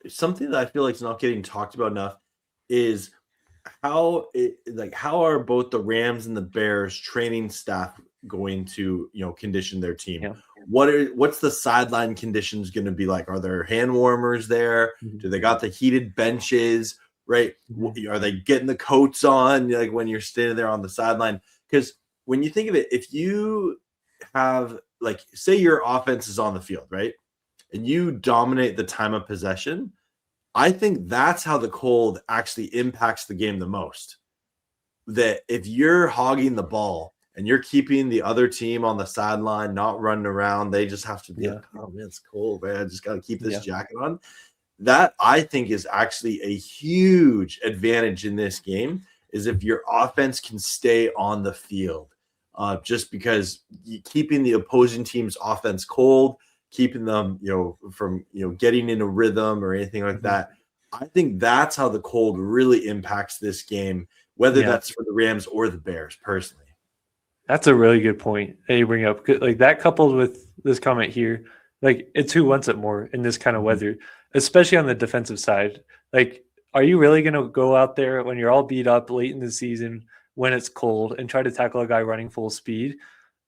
something that I feel like is not getting talked about enough is how are both the Rams and the Bears training staff going to condition their team? Yeah. What's the sideline conditions going to be like? Are there hand warmers there? Mhm. Do they got the heated benches? Right? Mhm. Are they getting the coats on like when you're standing there on the sideline? Because when you think of it, if you have like say your offense is on the field, right, and you dominate the time of possession, I think that's how the cold actually impacts the game the most. That if you're hogging the ball and you're keeping the other team on the sideline, not running around, they just have to be Yeah. like, oh man, it's cold, man. I just got to keep this Yeah. jacket on. That I think is actually a huge advantage in this game is if your offense can stay on the field. Just because keeping the opposing team's offense cold, keeping them, from getting in a rhythm or anything like Mhm. that. I think that's how the cold really impacts this game, whether Yeah. that's for the Rams or the Bears, personally. That's a really good point that you bring up. Like that coupled with this comment here, like it's who wants it more in this kind of weather, especially on the defensive side. Like, are you really going to go out there when you're all beat up late in the season when it's cold and try to tackle a guy running full speed?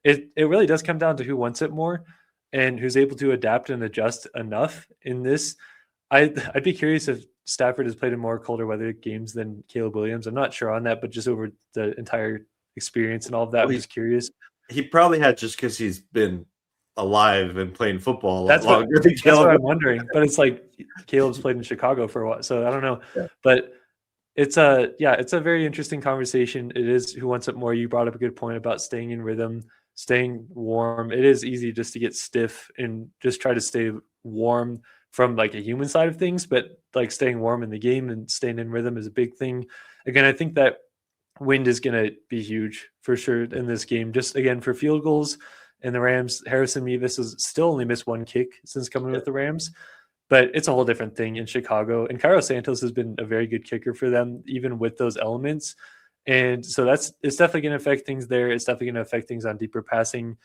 It really does come down to who wants it more and who's able to adapt and adjust enough in this. I'd be curious if Stafford has played in more colder weather games than Caleb Williams. I'm not sure on that, but just over the entire experience and all of that, Well, I'm just curious. he probably had just because he's been alive and playing football a lot That's what longer than that's what Caleb. I'm wondering. But it's like Caleb's played in Chicago for a while, so I don't know. Yeah. But it's a very interesting conversation. It is who wants it more. You brought up a good point about staying in rhythm, staying warm. It is easy just to get stiff and just try to stay warm from like a human side of things, but like staying warm in the game and staying in rhythm is a big thing. Again, I think that wind is going to be huge for sure in this game. Just again for field goals and the Rams, Harrison Mevis has still only missed one kick since coming with the Rams, but it's a whole different thing in Chicago. And Cairo Santos has been a very good kicker for them, even with those elements. And so it's definitely going to affect things there. It's definitely going to affect things on deeper passing.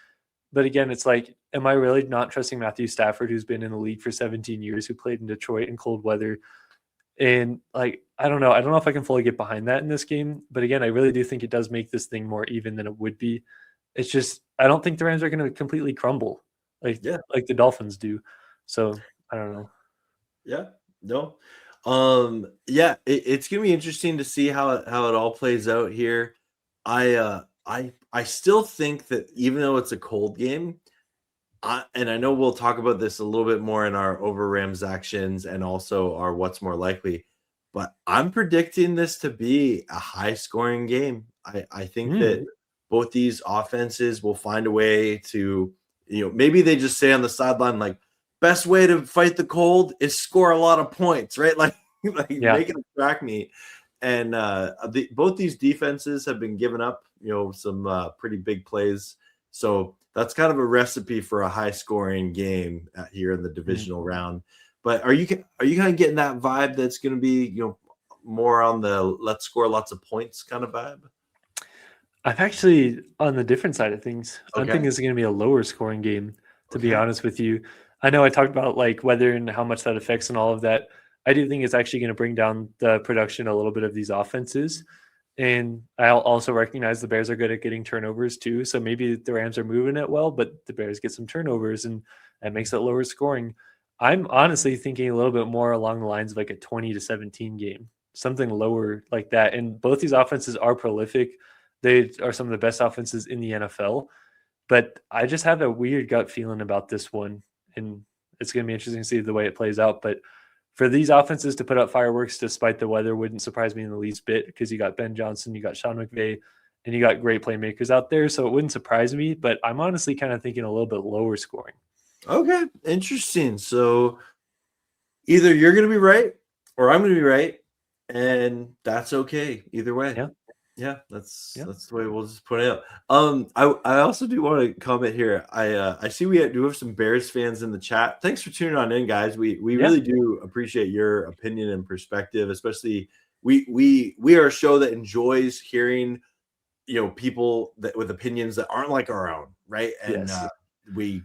But again, it's like, am I really not trusting Matthew Stafford, who's been in the league for 17 years, who played in Detroit in cold weather? And like, I don't know. I don't know if I can fully get behind that in this game. But again, I really do think it does make this thing more even than it would be. It's just I don't think the Rams are going to completely crumble Yeah. like the Dolphins do. So I don't know. Yeah. No. Yeah, it's gonna be interesting to see how it all plays out here. I still think that even though it's a cold game, and I know we'll talk about this a little bit more in our over Rams actions and also our what's more likely, but I'm predicting this to be a high scoring game. I think that both these offenses will find a way to, maybe they just say on the sideline, like, best way to fight the cold is score a lot of points, right? Like, make it a track meet. And both these defenses have been giving up, some pretty big plays. So that's kind of a recipe for a high scoring game here in the divisional round. But are you kind of getting that vibe that's going to be, more on the let's score lots of points kind of vibe? I'm actually on the different side of things. I'm Okay. thinking it's going to be a lower scoring game, to be Okay. honest with you. I know I talked about like weather and how much that affects and all of that. I do think it's actually going to bring down the production a little bit of these offenses. And I'll also recognize the Bears are good at getting turnovers too. So maybe the Rams are moving it well, but the Bears get some turnovers and that makes it lower scoring. I'm honestly thinking a little bit more along the lines of like a 20-17 game, something lower like that. And both these offenses are prolific. They are some of the best offenses in the NFL. But I just have a weird gut feeling about this one. And it's going to be interesting to see the way it plays out. But for these offenses to put up fireworks despite the weather wouldn't surprise me in the least bit because you got Ben Johnson, you got Sean McVay, and you got great playmakers out there. So it wouldn't surprise me. But I'm honestly kind of thinking a little bit lower scoring. Okay. Interesting. So either you're going to be right or I'm going to be right. And that's okay. Either way. Yeah. Yeah, that's the way we'll just put it out. I also do want to comment here. I see we do have some Bears fans in the chat. Thanks for tuning on in, guys. We really do appreciate your opinion and perspective, especially we are a show that enjoys hearing people that with opinions that aren't like our own, right? And we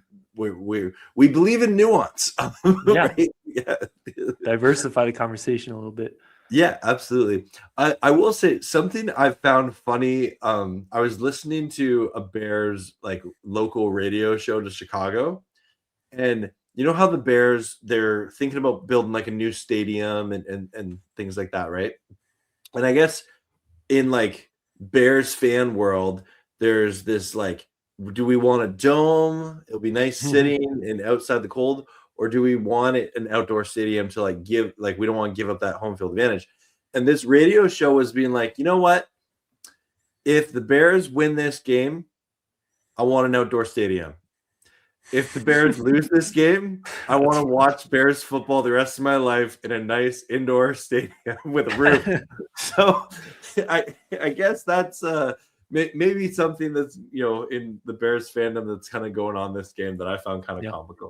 believe in nuance. Yeah. Right? Yeah. Diversify the conversation a little bit. Yeah, absolutely. I will say something I've found funny. I was listening to a Bears like local radio show to Chicago, and you know how the Bears, they're thinking about building like a new stadium and things like that, right? And I guess in like Bears fan world, there's this like, do we want a dome? It'll be nice sitting and outside the cold, or do we want it an outdoor stadium to like give, like we don't want to give up that home field advantage? And this radio show was being like, you know what? If the Bears win this game, I want an outdoor stadium. If the Bears lose this game, I want to watch Bears football the rest of my life in a nice indoor stadium with a roof. So I guess that's maybe something that's, you know, in the Bears fandom that's kind of going on this game that I found kind of comical.